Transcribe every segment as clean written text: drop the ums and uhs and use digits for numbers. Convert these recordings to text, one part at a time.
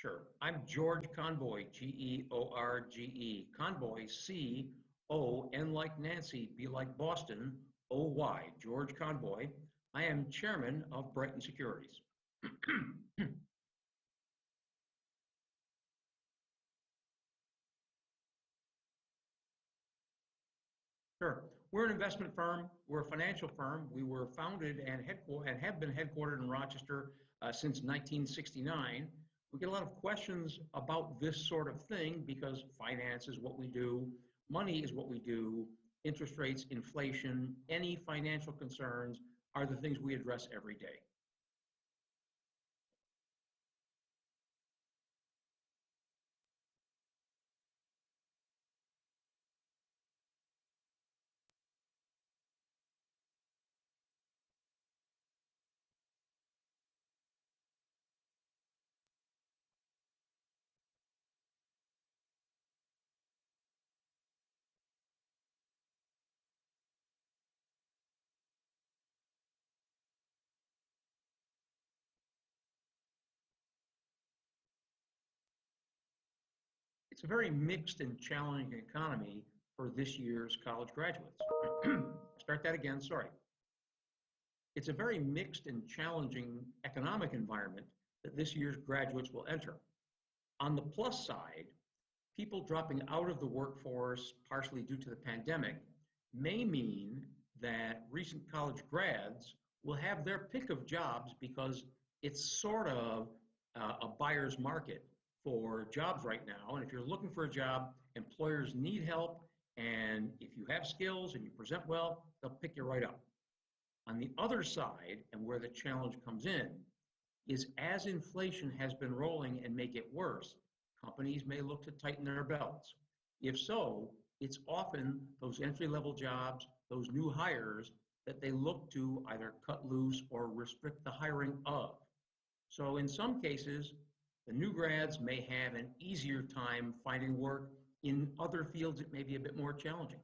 Sure. I'm George Conboy, George. Conboy, Con like Nancy, B like Boston, OY, George Conboy. I am chairman of Brighton Securities. Sure. We're an investment firm. We're a financial firm. We were founded and have been headquartered in Rochester since 1969. We get a lot of questions about this sort of thing because finance is what we do, money is what we do, interest rates, inflation, any financial concerns are the things we address every day. It's a very mixed and challenging economy for this year's college graduates. Start that again, sorry. It's a very mixed and challenging economic environment that this year's graduates will enter. On the plus side, people dropping out of the workforce, partially due to the pandemic, may mean that recent college grads will have their pick of jobs because it's sort of a buyer's market for jobs right now. And if you're looking for a job, employers need help. And if you have skills and you present well, they'll pick you right up. On the other side, and where the challenge comes in, is as inflation has been rolling and may get worse, companies may look to tighten their belts. If so, it's often those entry-level jobs, those new hires, that they look to either cut loose or restrict the hiring of. So in some cases, the new grads may have an easier time finding work. In other fields, it may be a bit more challenging.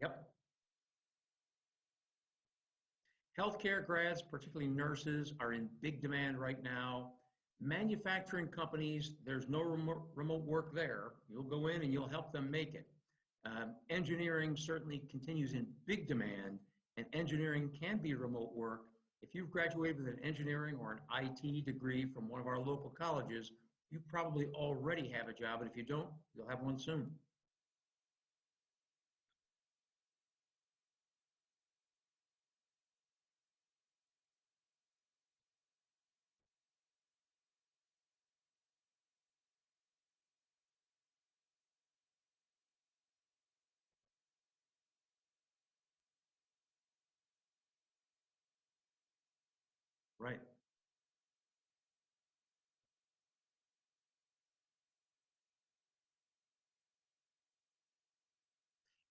Yep. Healthcare grads, particularly nurses, are in big demand right now. Manufacturing companies, there's no remote work there. You'll go in and you'll help them make it. Engineering certainly continues in big demand, and engineering can be remote work. If you've graduated with an engineering or an IT degree from one of our local colleges, you probably already have a job, and if you don't, you'll have one soon. Right.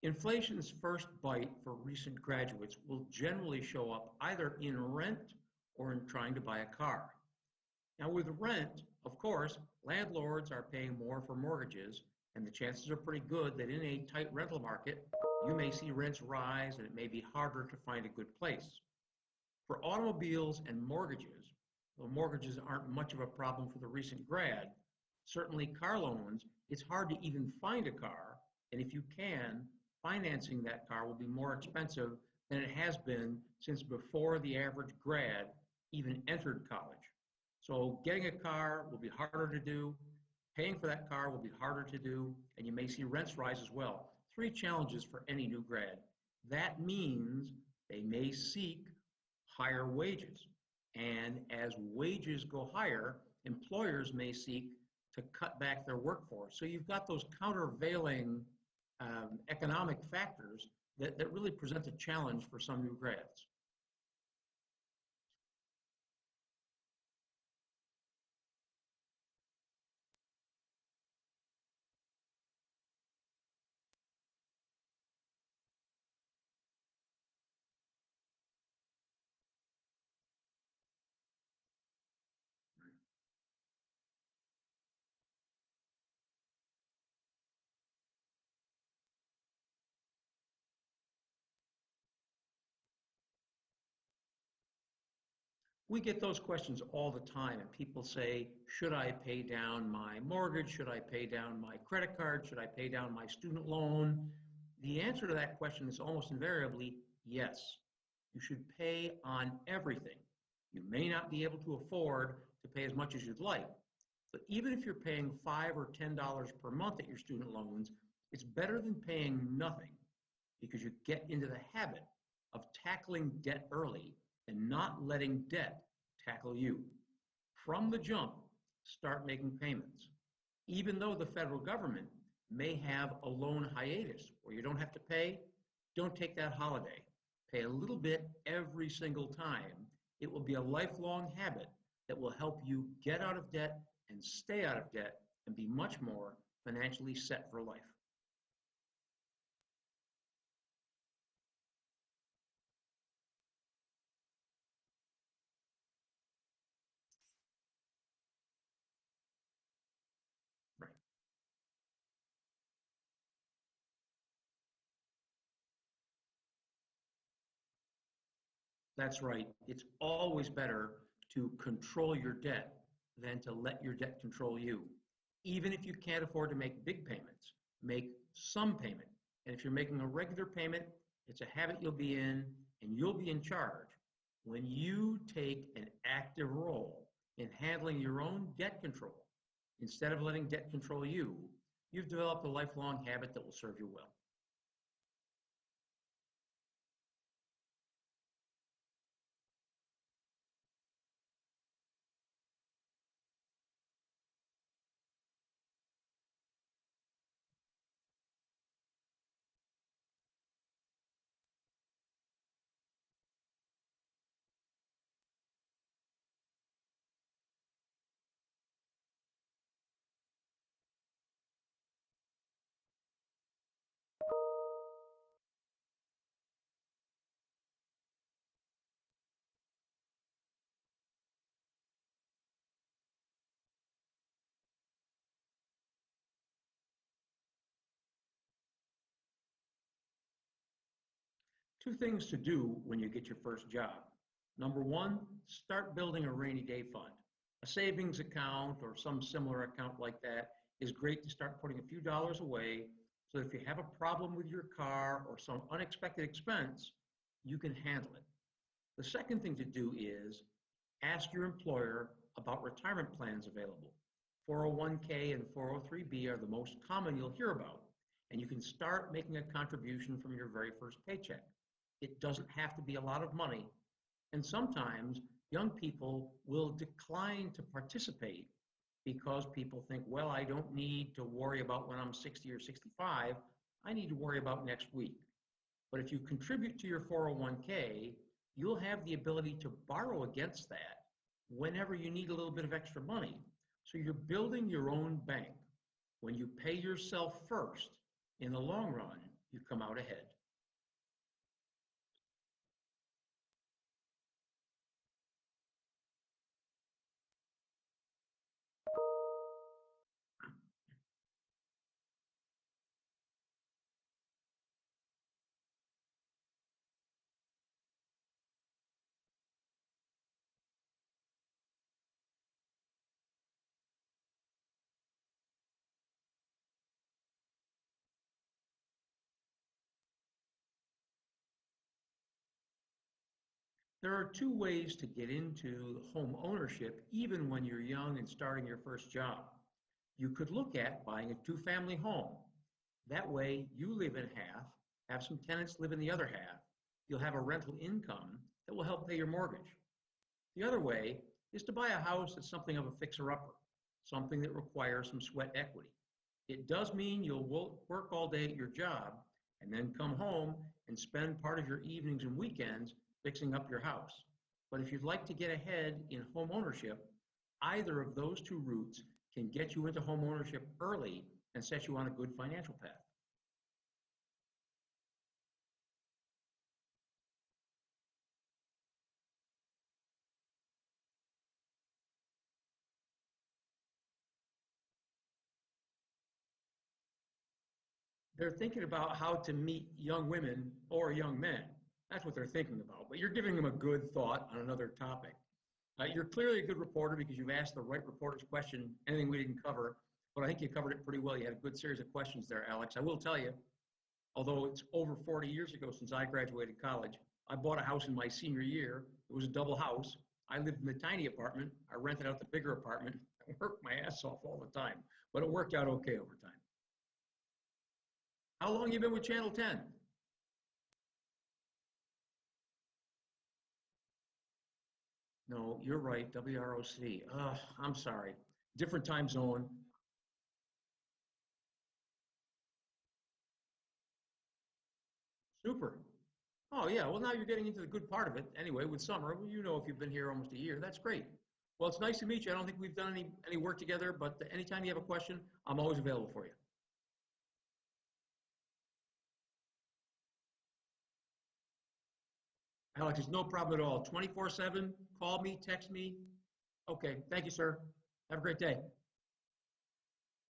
Inflation's first bite for recent graduates will generally show up either in rent or in trying to buy a car. Now, with rent, of course, landlords are paying more for mortgages, and the chances are pretty good that in a tight rental market, you may see rents rise and it may be harder to find a good place. For automobiles and mortgages, though mortgages aren't much of a problem for the recent grad, certainly car loans, it's hard to even find a car, and if you can, financing that car will be more expensive than it has been since before the average grad even entered college. So getting a car will be harder to do, paying for that car will be harder to do, and you may see rents rise as well. Three challenges for any new grad. That means they may seek higher wages. And as wages go higher, employers may seek to cut back their workforce. So you've got those countervailing economic factors that really present a challenge for some new grads. We get those questions all the time, and people say, should I pay down my mortgage? Should I pay down my credit card? Should I pay down my student loan? The answer to that question is almost invariably yes. You should pay on everything. You may not be able to afford to pay as much as you'd like, but even if you're paying $5 or $10 per month at your student loans, it's better than paying nothing, because you get into the habit of tackling debt early and not letting debt tackle you. From the jump, start making payments. Even though the federal government may have a loan hiatus where you don't have to pay, don't take that holiday. Pay a little bit every single time. It will be a lifelong habit that will help you get out of debt and stay out of debt and be much more financially set for life. Right. That's right. It's always better to control your debt than to let your debt control you. Even if you can't afford to make big payments, make some payment. And if you're making a regular payment, it's a habit you'll be in and you'll be in charge. When you take an active role in handling your own debt control, instead of letting debt control you, you've developed a lifelong habit that will serve you well. Two things to do when you get your first job. Number one, start building a rainy day fund. A savings account or some similar account like that is great to start putting a few dollars away so that if you have a problem with your car or some unexpected expense, you can handle it. The second thing to do is ask your employer about retirement plans available. 401k and 403b are the most common you'll hear about, and you can start making a contribution from your very first paycheck. It doesn't have to be a lot of money, and sometimes young people will decline to participate because people think, well, I don't need to worry about when I'm 60 or 65, I need to worry about next week. But if you contribute to your 401k, you'll have the ability to borrow against that whenever you need a little bit of extra money. So you're building your own bank. When you pay yourself first, in the long run, you come out ahead. There are two ways to get into home ownership, even when you're young and starting your first job. You could look at buying a two-family home. That way, you live in half, have some tenants live in the other half. You'll have a rental income that will help pay your mortgage. The other way is to buy a house that's something of a fixer-upper, something that requires some sweat equity. It does mean you'll work all day at your job and then come home and spend part of your evenings and weekends fixing up your house. But if you'd like to get ahead in home ownership, either of those two routes can get you into home ownership early and set you on a good financial path. They're thinking about how to meet young women or young men. That's what they're thinking about. But you're giving them a good thought on another topic. You're clearly a good reporter because you've asked the right reporter's question, anything we didn't cover, but I think you covered it pretty well. You had a good series of questions there, Alex. I will tell you, although it's over 40 years ago since I graduated college, I bought a house in my senior year. It was a double house. I lived in the tiny apartment. I rented out the bigger apartment. I worked my ass off all the time, but it worked out okay over time. How long have you been with Channel 10? No, you're right, WROC. I'm sorry. Different time zone. Super. Oh, yeah. Well, now you're getting into the good part of it. Anyway, with summer, well, you know, if you've been here almost a year, that's great. Well, it's nice to meet you. I don't think we've done any work together, but anytime you have a question, I'm always available for you. Alex, it's no problem at all. 24/7, call me, text me. Okay. Thank you, sir. Have a great day.